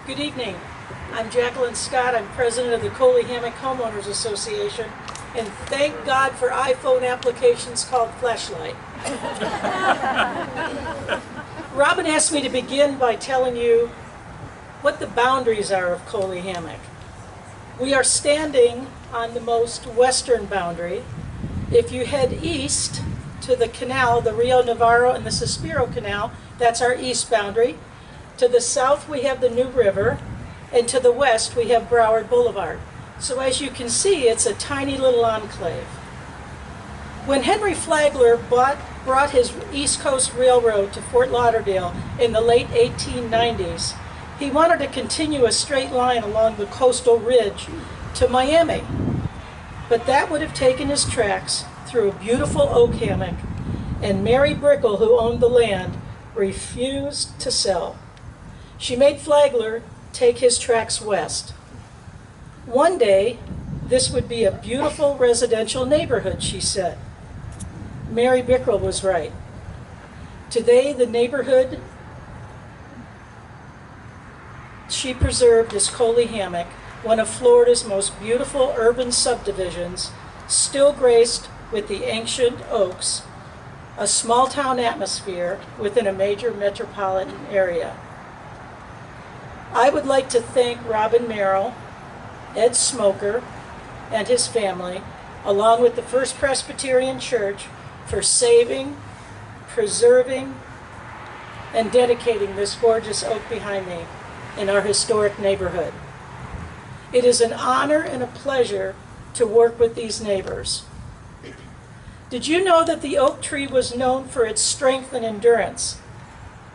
Good evening. I'm Jacqueline Scott. I'm president of the Coley Hammock Homeowners Association, and thank God for iPhone applications called Flashlight. Robin asked me to begin by telling you what the boundaries are of Coley Hammock. We are standing on the most western boundary. If you head east to the canal, the Rio Navarro and the Suspiro Canal, that's our east boundary. To the south we have the New River, and to the west we have Broward Boulevard. So as you can see, it's a tiny little enclave. When Henry Flagler brought his East Coast Railroad to Fort Lauderdale in the late 1890s, he wanted to continue a straight line along the coastal ridge to Miami. But that would have taken his tracks through a beautiful oak hammock, and Mary Brickell, who owned the land, refused to sell. She made Flagler take his tracks west. One day, this would be a beautiful residential neighborhood, she said. Mary Brickell was right. Today, the neighborhood she preserved is Coley Hammock, one of Florida's most beautiful urban subdivisions, still graced with the ancient oaks, a small-town atmosphere within a major metropolitan area. I would like to thank Robin Merrill, Ed Smoker, and his family, along with the First Presbyterian Church, for saving, preserving, and dedicating this gorgeous oak behind me in our historic neighborhood. It is an honor and a pleasure to work with these neighbors. Did you know that the oak tree was known for its strength and endurance?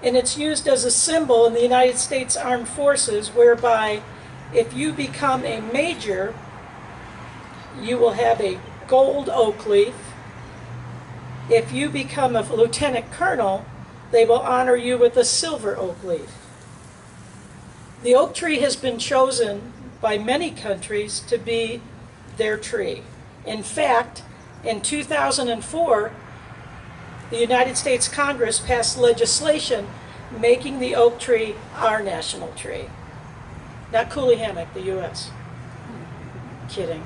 And it's used as a symbol in the United States Armed Forces, whereby if you become a major, you will have a gold oak leaf. If you become a lieutenant colonel, they will honor you with a silver oak leaf. The oak tree has been chosen by many countries to be their tree. In fact, in 2004, the United States Congress passed legislation making the oak tree our national tree. Not Coley Hammock, the U.S. Kidding.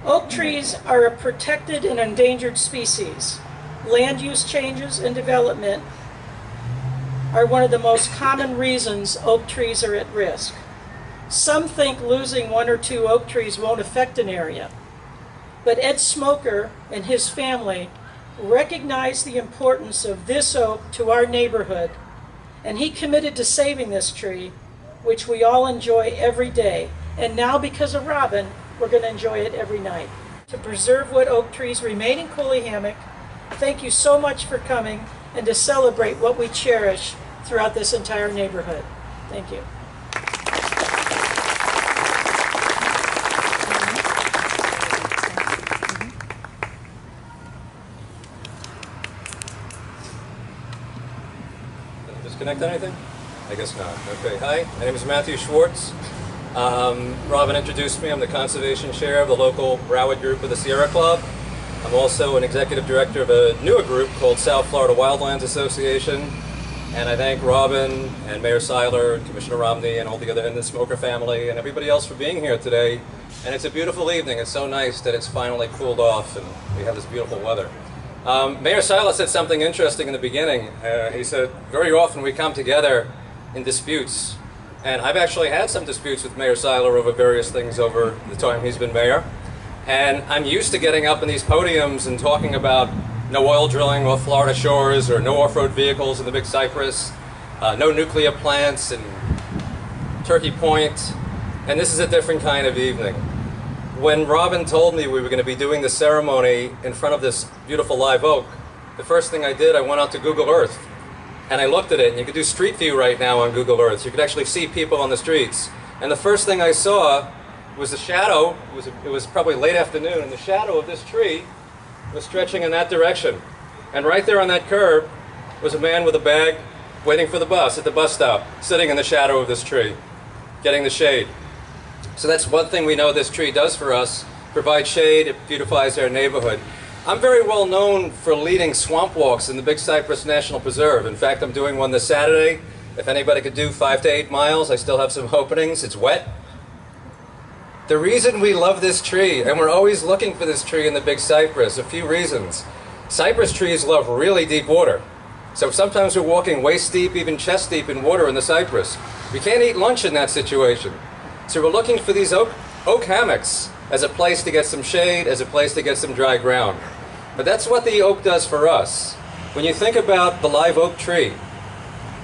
Oak trees are a protected and endangered species. Land use changes and development are one of the most common reasons oak trees are at risk. Some think losing one or two oak trees won't affect an area. But Ed Smoker and his family recognized the importance of this oak to our neighborhood, and he committed to saving this tree, which we all enjoy every day. And now, because of Robin, we're going to enjoy it every night. To preserve what oak trees remain in Coley Hammock, thank you so much for coming and to celebrate what we cherish throughout this entire neighborhood. Thank you. Disconnect anything? I guess not. Okay, hi, my name is Matthew Schwartz. Robin introduced me. I'm the conservation chair of the local Broward group of the Sierra Club. I'm also an executive director of a newer group called South Florida Wildlands Association. And I thank Robin and Mayor Seiler and Commissioner Romney and all the other in the Smoker family and everybody else for being here today. And it's a beautiful evening. It's so nice that it's finally cooled off and we have this beautiful weather. Mayor Seiler said something interesting in the beginning. He said, very often we come together in disputes. And I've actually had some disputes with Mayor Seiler over various things over the time he's been mayor. And I'm used to getting up in these podiums and talking about no oil drilling off Florida shores or no off-road vehicles in the Big Cypress, no nuclear plants in Turkey Point. And this is a different kind of evening. When Robin told me we were going to be doing the ceremony in front of this beautiful live oak, the first thing I did, I went out to Google Earth and I looked at it, and you can do Street View right now on Google Earth. So you could actually see people on the streets. And the first thing I saw was the shadow. It was probably late afternoon, and the shadow of this tree was stretching in that direction. And right there on that curb was a man with a bag waiting for the bus at the bus stop, sitting in the shadow of this tree, getting the shade. So that's one thing we know this tree does for us, provide shade, it beautifies our neighborhood. I'm very well known for leading swamp walks in the Big Cypress National Preserve. In fact, I'm doing one this Saturday If anybody could do 5 to 8 miles, I still have some openings. It's wet. The reason we love this tree, and we're always looking for this tree in the big cypress, a few reasons. Cypress trees love really deep water. So sometimes we're walking waist deep, even chest deep in water in the cypress. We can't eat lunch in that situation. So we're looking for these oak hammocks as a place to get some shade, as a place to get some dry ground. But that's what the oak does for us. When you think about the live oak tree,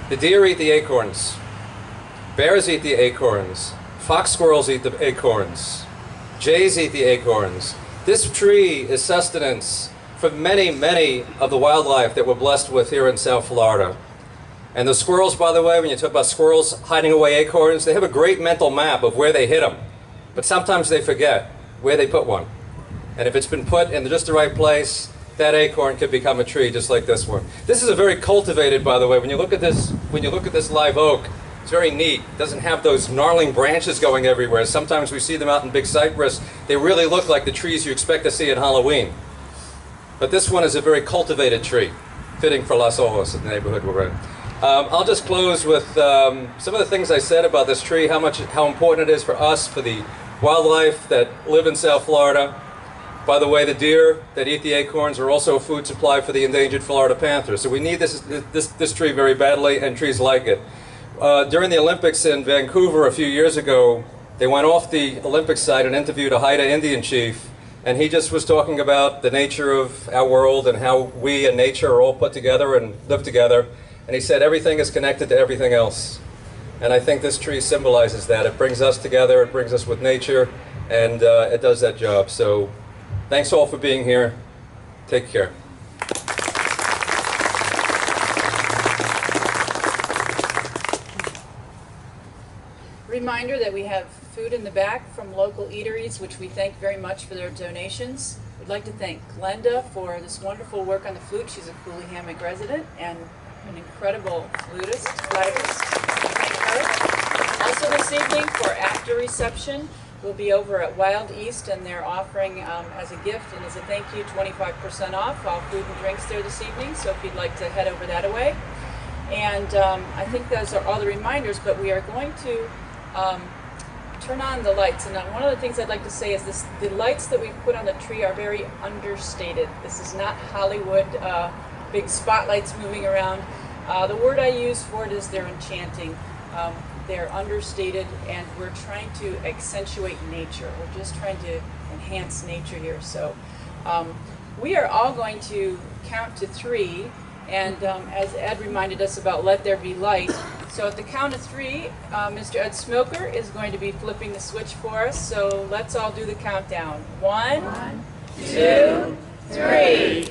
the deer eat the acorns, bears eat the acorns, fox squirrels eat the acorns, jays eat the acorns. This tree is sustenance for many, many of the wildlife that we're blessed with here in South Florida. And the squirrels, by the way, when you talk about squirrels hiding away acorns, they have a great mental map of where they hid them. But sometimes they forget where they put one. And if it's been put in just the right place, that acorn could become a tree just like this one. This is a very cultivated, by the way. When you look at this live oak, it's very neat. It doesn't have those gnarling branches going everywhere. Sometimes we see them out in big cypress. They really look like the trees you expect to see at Halloween. But this one is a very cultivated tree, fitting for Las Olas, the neighborhood we're in. I'll just close with some of the things I said about this tree, how important it is for us, for the wildlife that live in South Florida. By the way, the deer that eat the acorns are also a food supply for the endangered Florida panther. So we need this tree very badly, and trees like it. During the Olympics in Vancouver a few years ago, they went off the Olympic site and interviewed a Haida Indian chief. And he just was talking about the nature of our world and how we and nature are all put together and live together. And he said everything is connected to everything else. And I think this tree symbolizes that. It brings us together, it brings us with nature, and it does that job. So thanks all for being here. Take care. Reminder that we have food in the back from local eateries, which we thank very much for their donations. We'd like to thank Glenda for this wonderful work on the flute. She's a Cooley Hammock resident and an incredible flutist. Thank her. Also this evening for after reception, we'll be over at Wild East, and they're offering as a gift and as a thank you 25% off all food and drinks there this evening. So if you'd like to head over that way. And I think those are all the reminders, but we are going to turn on the lights. And one of the things I'd like to say is the lights that we put on the tree are very understated. This is not Hollywood big spotlights moving around. The word I use for it is they're enchanting. They're understated, and we're trying to accentuate nature. We're just trying to enhance nature here. So we are all going to count to 3, and as Ed reminded us about let there be light. So at the count of 3, Mr. Ed Smoker is going to be flipping the switch for us. So let's all do the countdown. 1, 2, 3.